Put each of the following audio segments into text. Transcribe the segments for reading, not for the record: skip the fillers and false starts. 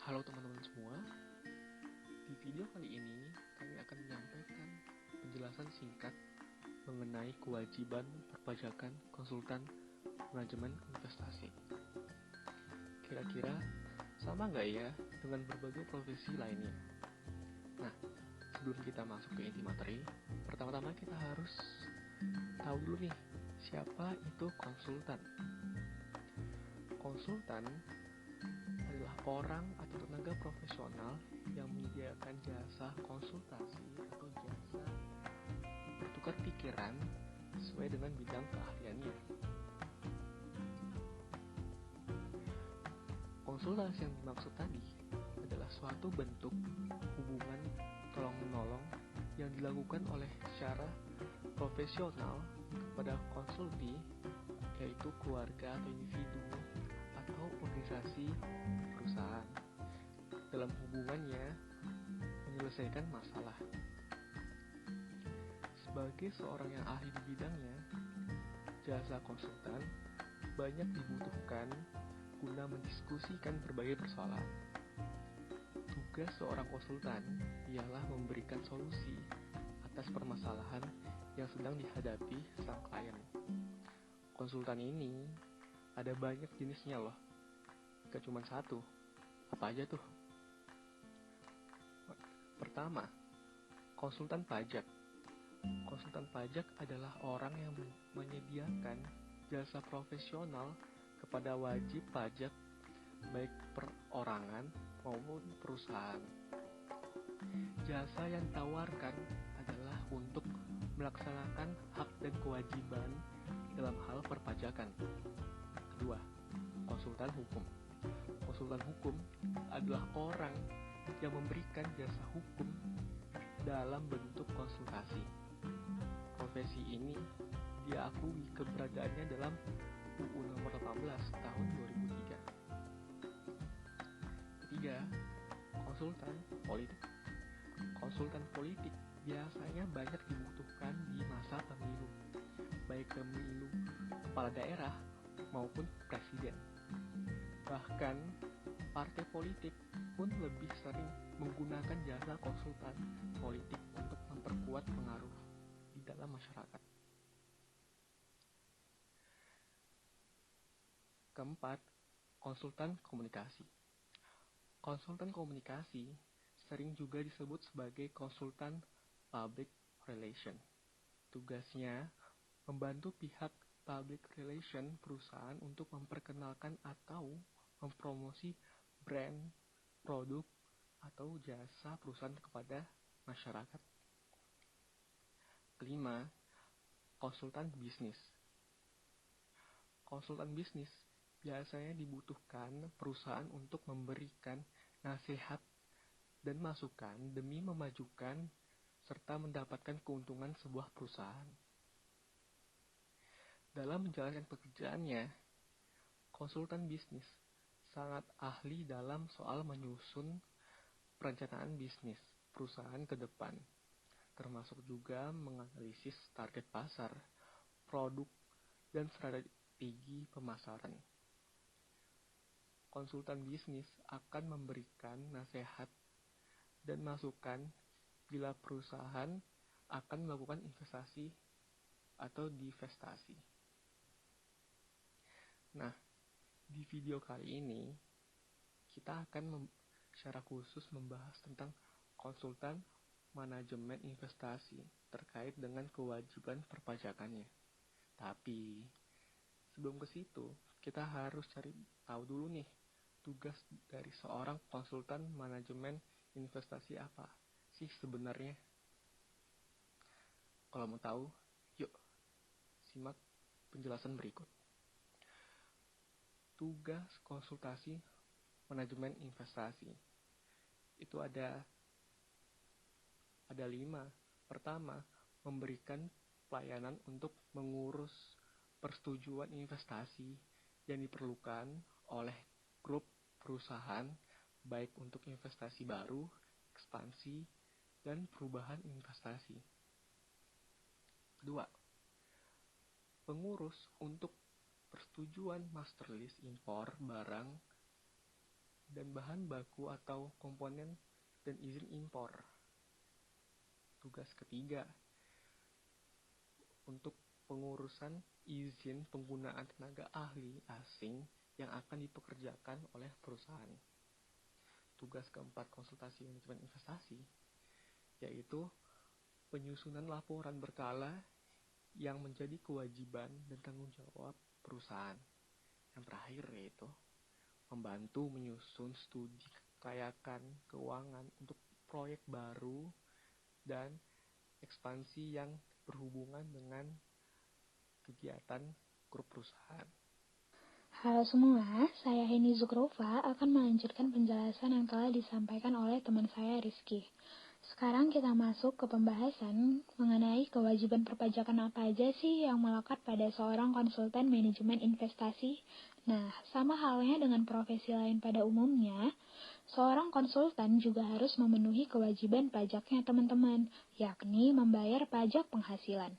Halo teman-teman semua, di video kali ini kami akan menyampaikan penjelasan singkat mengenai kewajiban perpajakan konsultan manajemen investasi. Kira-kira sama nggak ya dengan berbagai profesi lainnya? Nah, sebelum kita masuk ke inti materi, pertama-tama kita harus tahu dulu nih, siapa itu konsultan? Konsultan adalah orang atau tenaga profesional yang menyediakan jasa konsultasi atau jasa bertukar pikiran sesuai dengan bidang keahliannya. Konsultasi yang dimaksud tadi adalah suatu bentuk hubungan tolong-menolong yang dilakukan oleh secara profesional kepada konsulti, yaitu keluarga atau individu atau organisasi perusahaan dalam hubungannya menyelesaikan masalah. Sebagai seorang yang ahli di bidangnya, jasa konsultan banyak dibutuhkan guna mendiskusikan berbagai persoalan. Tugas seorang konsultan ialah memberikan solusi atas permasalahan yang sedang dihadapi sang klien. Konsultan ini ada banyak jenisnya loh, gak cuma satu. Apa aja tuh? Pertama, konsultan pajak. Konsultan pajak adalah orang yang menyediakan jasa profesional kepada wajib pajak baik perorangan maupun perusahaan. Jasa yang ditawarkan adalah untuk melaksanakan hak dan kewajiban dalam hal perpajakan. Kedua, konsultan hukum. Konsultan hukum adalah orang yang memberikan jasa hukum dalam bentuk konsultasi. Profesi ini diakui keberadaannya dalam UU Nomor 18 Tahun 2003. Ketiga, konsultan politik. Konsultan politik biasanya banyak dibutuhkan di masa pemilu, baik pemilu kepala daerah maupun presiden. Bahkan partai politik pun lebih sering menggunakan jasa konsultan politik untuk memperkuat pengaruh di dalam masyarakat. Keempat, konsultan komunikasi. Konsultan komunikasi sering juga disebut sebagai konsultan public relation. Tugasnya membantu pihak public relation perusahaan untuk memperkenalkan atau mempromosi brand, produk, atau jasa perusahaan kepada masyarakat. Kelima, konsultan bisnis. Konsultan bisnis biasanya dibutuhkan perusahaan untuk memberikan nasihat dan masukan demi memajukan serta mendapatkan keuntungan sebuah perusahaan. Dalam menjalankan pekerjaannya, konsultan bisnis sangat ahli dalam soal menyusun perencanaan bisnis perusahaan ke depan, termasuk juga menganalisis target pasar, produk, dan strategi pemasaran. Konsultan bisnis akan memberikan nasihat dan masukan bila perusahaan akan melakukan investasi atau divestasi. Nah, di video kali ini kita akan secara khusus membahas tentang konsultan manajemen investasi terkait dengan kewajiban perpajakannya. Tapi sebelum ke situ, kita harus cari tahu dulu nih, tugas dari seorang konsultan manajemen investasi apa sih sebenarnya? Kalau mau tahu, yuk simak penjelasan berikut. Tugas konsultasi manajemen investasi itu ada 5. Pertama, memberikan pelayanan untuk mengurus persetujuan investasi yang diperlukan oleh grup perusahaan baik untuk investasi baru, ekspansi, dan perubahan investasi. Kedua, pengurus untuk persetujuan master list impor barang dan bahan baku atau komponen dan izin impor. Tugas ketiga, untuk pengurusan izin penggunaan tenaga ahli asing yang akan dipekerjakan oleh perusahaan. Tugas keempat, konsultasi manajemen investasi, yaitu penyusunan laporan berkala yang menjadi kewajiban dan tanggung jawab perusahaan. Yang terakhir yaitu membantu menyusun studi kelayakan keuangan untuk proyek baru dan ekspansi yang berhubungan dengan kegiatan grup perusahaan. Halo semua, saya Heni Zukrova akan melanjutkan penjelasan yang telah disampaikan oleh teman saya Rizky. Sekarang kita masuk ke pembahasan mengenai kewajiban perpajakan apa aja sih yang melekat pada seorang konsultan manajemen investasi. Nah, sama halnya dengan profesi lain pada umumnya, seorang konsultan juga harus memenuhi kewajiban pajaknya teman-teman, yakni membayar pajak penghasilan.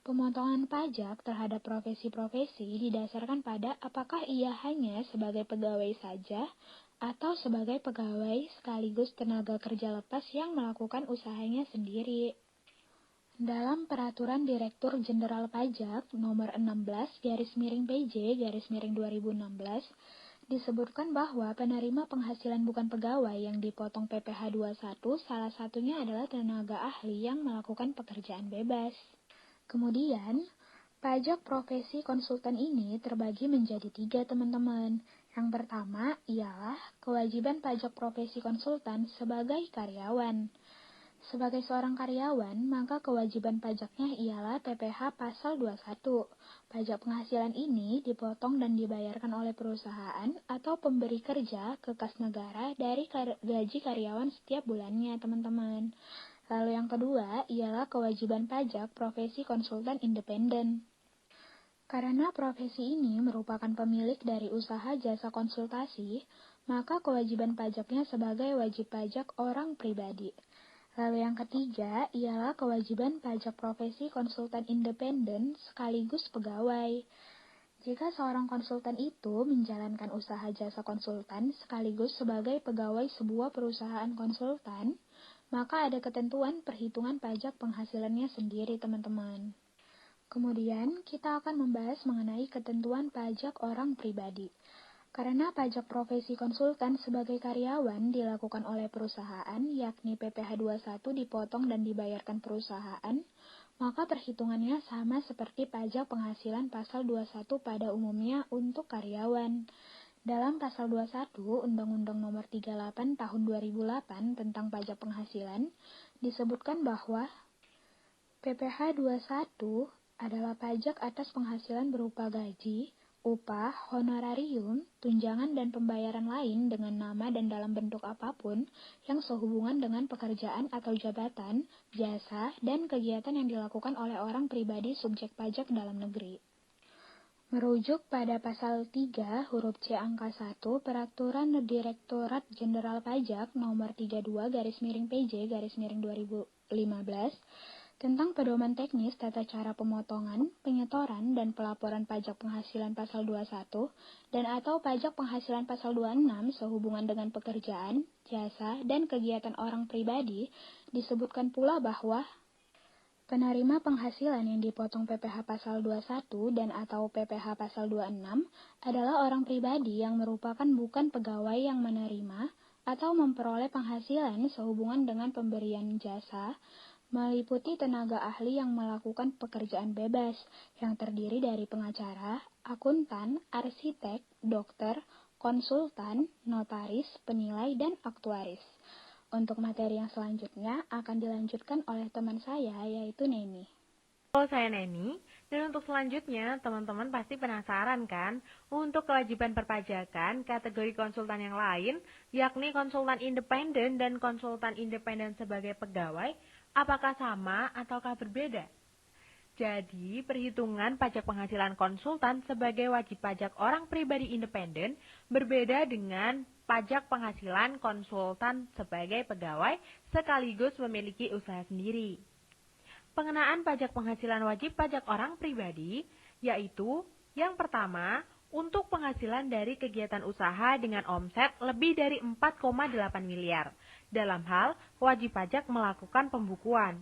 Pemotongan pajak terhadap profesi-profesi didasarkan pada apakah ia hanya sebagai pegawai saja atau sebagai pegawai sekaligus tenaga kerja lepas yang melakukan usahanya sendiri. Dalam Peraturan Direktur Jenderal Pajak Nomor 16/PJ/2016 disebutkan bahwa penerima penghasilan bukan pegawai yang dipotong PPh 21 salah satunya adalah tenaga ahli yang melakukan pekerjaan bebas. Kemudian, pajak profesi konsultan ini terbagi menjadi 3 teman-teman. Yang pertama ialah kewajiban pajak profesi konsultan sebagai karyawan. Sebagai seorang karyawan, maka kewajiban pajaknya ialah PPh pasal 21. Pajak penghasilan ini dipotong dan dibayarkan oleh perusahaan atau pemberi kerja ke kas negara dari gaji karyawan setiap bulannya, teman-teman. Lalu yang kedua ialah kewajiban pajak profesi konsultan independen. Karena profesi ini merupakan pemilik dari usaha jasa konsultasi, maka kewajiban pajaknya sebagai wajib pajak orang pribadi. Lalu yang ketiga ialah kewajiban pajak profesi konsultan independen sekaligus pegawai. Jika seorang konsultan itu menjalankan usaha jasa konsultan sekaligus sebagai pegawai sebuah perusahaan konsultan, maka ada ketentuan perhitungan pajak penghasilannya sendiri, teman-teman. Kemudian, kita akan membahas mengenai ketentuan pajak orang pribadi. Karena pajak profesi konsultan sebagai karyawan dilakukan oleh perusahaan, yakni PPh 21 dipotong dan dibayarkan perusahaan, maka perhitungannya sama seperti pajak penghasilan pasal 21 pada umumnya untuk karyawan. Dalam pasal 21 Undang-Undang Nomor 38 Tahun 2008 tentang pajak penghasilan, disebutkan bahwa PPh 21 adalah pajak atas penghasilan berupa gaji, upah, honorarium, tunjangan dan pembayaran lain dengan nama dan dalam bentuk apapun yang sehubungan dengan pekerjaan atau jabatan, jasa, dan kegiatan yang dilakukan oleh orang pribadi subjek pajak dalam negeri. Merujuk pada pasal 3 huruf C angka 1 Peraturan Direktorat Jenderal Pajak Nomor 32/PJ/2015 tentang pedoman teknis tata cara pemotongan, penyetoran, dan pelaporan pajak penghasilan pasal 21 dan atau pajak penghasilan pasal 26 sehubungan dengan pekerjaan, jasa, dan kegiatan orang pribadi, disebutkan pula bahwa penerima penghasilan yang dipotong PPh pasal 21 dan atau PPh pasal 26 adalah orang pribadi yang merupakan bukan pegawai yang menerima atau memperoleh penghasilan sehubungan dengan pemberian jasa, meliputi tenaga ahli yang melakukan pekerjaan bebas yang terdiri dari pengacara, akuntan, arsitek, dokter, konsultan, notaris, penilai, dan aktuaris. Untuk materi yang selanjutnya akan dilanjutkan oleh teman saya yaitu Neni. Halo, saya Neni, dan untuk selanjutnya teman-teman pasti penasaran kan untuk kewajiban perpajakan kategori konsultan yang lain, yakni konsultan independen dan konsultan independen sebagai pegawai, apakah sama ataukah berbeda? Jadi, perhitungan pajak penghasilan konsultan sebagai wajib pajak orang pribadi independen berbeda dengan pajak penghasilan konsultan sebagai pegawai sekaligus memiliki usaha sendiri. Pengenaan pajak penghasilan wajib pajak orang pribadi yaitu yang pertama, untuk penghasilan dari kegiatan usaha dengan omset lebih dari 4,8 miliar, dalam hal wajib pajak melakukan pembukuan.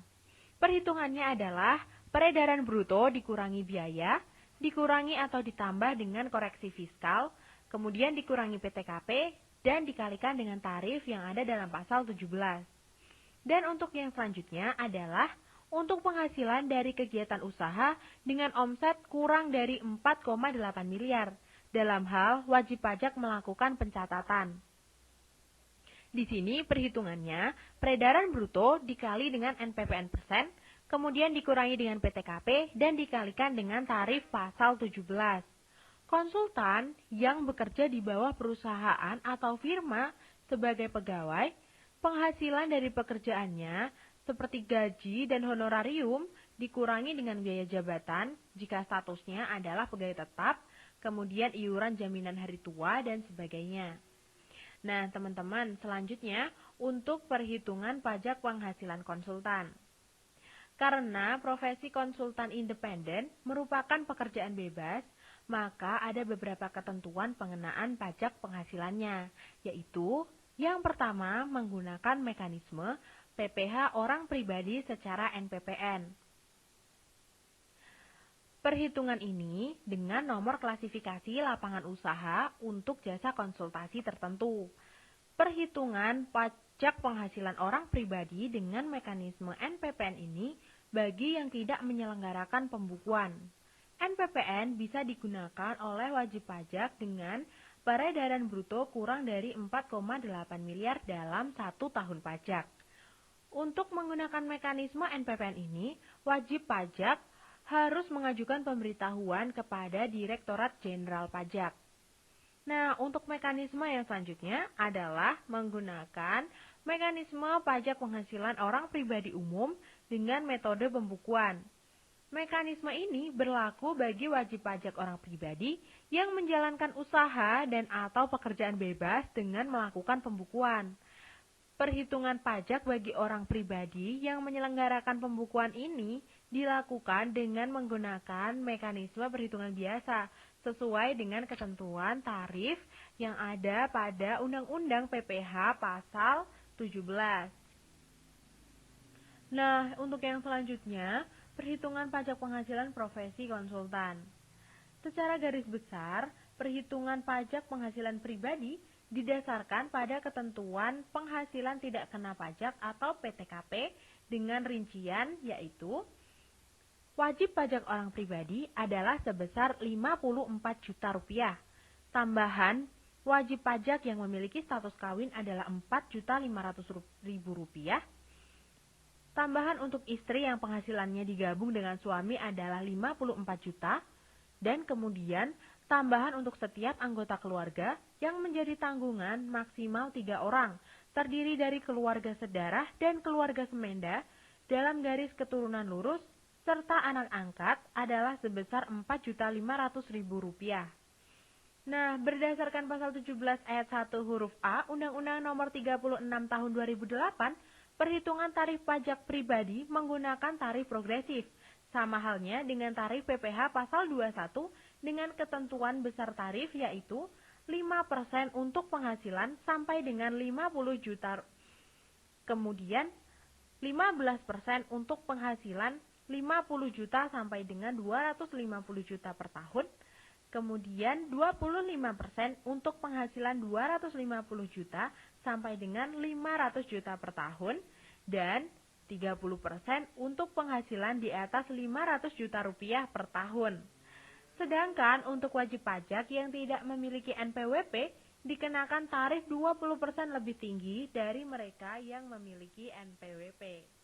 Perhitungannya adalah peredaran bruto dikurangi biaya, dikurangi atau ditambah dengan koreksi fiskal, kemudian dikurangi PTKP, dan dikalikan dengan tarif yang ada dalam pasal 17. Dan untuk yang selanjutnya adalah untuk penghasilan dari kegiatan usaha dengan omset kurang dari 4,8 miliar, dalam hal wajib pajak melakukan pencatatan. Di sini perhitungannya, peredaran bruto dikali dengan NPPN persen, kemudian dikurangi dengan PTKP, dan dikalikan dengan tarif pasal 17. Konsultan yang bekerja di bawah perusahaan atau firma sebagai pegawai, penghasilan dari pekerjaannya seperti gaji dan honorarium dikurangi dengan biaya jabatan jika statusnya adalah pegawai tetap, kemudian iuran jaminan hari tua, dan sebagainya. Nah, teman-teman, selanjutnya untuk perhitungan pajak penghasilan konsultan. Karena profesi konsultan independen merupakan pekerjaan bebas, maka ada beberapa ketentuan pengenaan pajak penghasilannya, yaitu yang pertama menggunakan mekanisme PPh orang pribadi secara NPPN. Perhitungan ini dengan nomor klasifikasi lapangan usaha untuk jasa konsultasi tertentu. Perhitungan pajak penghasilan orang pribadi dengan mekanisme NPPN ini bagi yang tidak menyelenggarakan pembukuan. NPPN bisa digunakan oleh wajib pajak dengan peredaran bruto kurang dari 4,8 miliar dalam 1 tahun pajak. Untuk menggunakan mekanisme NPPN ini, wajib pajak harus mengajukan pemberitahuan kepada Direktorat Jenderal Pajak. Nah, untuk mekanisme yang selanjutnya adalah menggunakan mekanisme pajak penghasilan orang pribadi umum dengan metode pembukuan. Mekanisme ini berlaku bagi wajib pajak orang pribadi yang menjalankan usaha dan atau pekerjaan bebas dengan melakukan pembukuan. Perhitungan pajak bagi orang pribadi yang menyelenggarakan pembukuan ini dilakukan dengan menggunakan mekanisme perhitungan biasa sesuai dengan ketentuan tarif yang ada pada Undang-Undang PPh pasal 17. Nah, untuk yang selanjutnya, perhitungan pajak penghasilan profesi konsultan. Secara garis besar, perhitungan pajak penghasilan pribadi didasarkan pada ketentuan penghasilan tidak kena pajak atau PTKP dengan rincian yaitu wajib pajak orang pribadi adalah sebesar 54 juta rupiah. Tambahan wajib pajak yang memiliki status kawin adalah 4.500.000 rupiah. Tambahan untuk istri yang penghasilannya digabung dengan suami adalah 54 juta. Dan kemudian tambahan untuk setiap anggota keluarga yang menjadi tanggungan maksimal 3 orang, terdiri dari keluarga sedarah dan keluarga semenda dalam garis keturunan lurus, serta anak angkat adalah sebesar 4.500.000 rupiah. Nah, berdasarkan pasal 17 ayat 1 huruf A Undang-Undang Nomor 36 Tahun 2008, perhitungan tarif pajak pribadi menggunakan tarif progresif, sama halnya dengan tarif PPh pasal 21 dengan ketentuan besar tarif yaitu 5% untuk penghasilan sampai dengan 50 juta. Kemudian 15% untuk penghasilan 50 juta sampai dengan 250 juta per tahun. Kemudian 25% untuk penghasilan 250 juta sampai dengan 500 juta per tahun. Dan 30% untuk penghasilan di atas 500 juta rupiah per tahun. Sedangkan untuk wajib pajak yang tidak memiliki NPWP dikenakan tarif 20% lebih tinggi dari mereka yang memiliki NPWP.